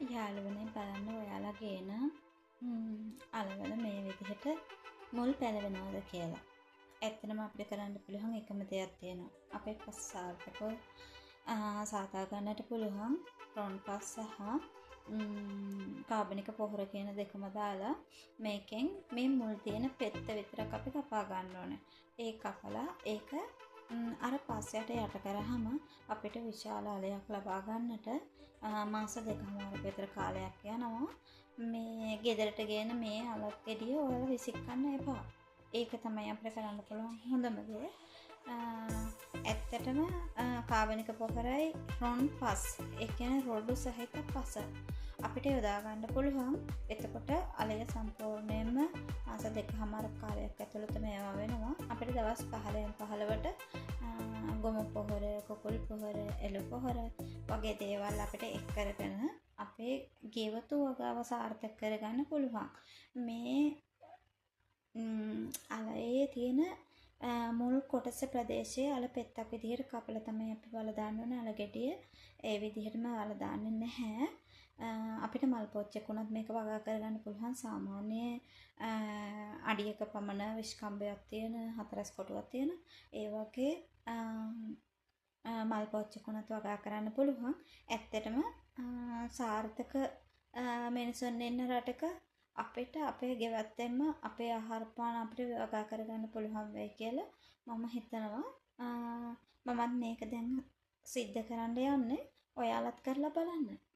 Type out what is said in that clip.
යාළුවනේ බලන්න ඔයාලා ගේන අලවල මේ විදිහට මුල් පැලවෙනවද කියලා. ඇත්තටම අපිට කරන්න පුළුවන් එකම දෙයක් තියෙනවා. අපේ පස් සාර්ථකව සාදා ගන්නට පුළුවන් රොන් පස් සහ කාබනික පොහොර කියන දෙකම දාලා මේකෙන් මේ මුල් තියෙන පෙත්ත විතරක් අපි කපා ගන්න ඕනේ. ඒ කපලා ඒක අර පස්සයට යට කරාම අපිට විශාල අලයක් ලබා ගන්නට මාස දෙකමාරක විතර කාලයක් යනවා. මේ ගෙදරට ගේන මේ අලක් ගෙඩිය ඔයාලා විසිකන්න එපා. ඒක තමයි අපිට කරන්න පුළුවන් හොඳම දේ. ඇත්තටම කාබනික පොහොරයි රොන් පස් ඒ කියන්නේ රොඩු සහිත පස අපිට යොදා ගන්න පුළුවන්. එතකොට අලය සම්පූර්ණයෙන්ම මාස දෙකමාරක කාලයක් ඇතුළත මේවා වෙනවා. අපිට දවස් 15න් 15ට ගොම පොහොර, කුකුල් පොහොර, එළු පොහොර වගේ දේවල් අපිට එක් කරගෙන අපේ ගෙවතු වගාව සාර්ථක කරගන්න පුළුවන්. මේ අලයේ තියෙන මුල් කොටස ප්‍රදේශයේ අල පෙත්තක් විදිහට කපලා තමයි අපි වල දාන්න ඕනේ. අල ගෙඩිය ඒ විදිහටම වල දාන්නේ නැහැ. අපිට මල් පොච්චක් උනත් මේක වගා කරගන්න පුළුවන්. සාමාන්‍ය අඩියක පමණ විශ්කම්බයක් තියෙන හතරස් කොටුවක් තියෙන ඒ වගේ මල් පොච්චක් උනත් වගා කරන්න පුළුවන්. ඇත්තටම සාර්ථක මිනිසුන් ඉන්න රටක අපිට අපේ ගෙවත්තෙන්ම අපේ ආහාර පාන අපිට වගා කරගන්න පුළුවන් වෙයි කියලා මම හිතනවා. මමත් මේක දැන් සිද්ධ කරන්න යන්නේ. ඔයාලත් කරලා බලන්න.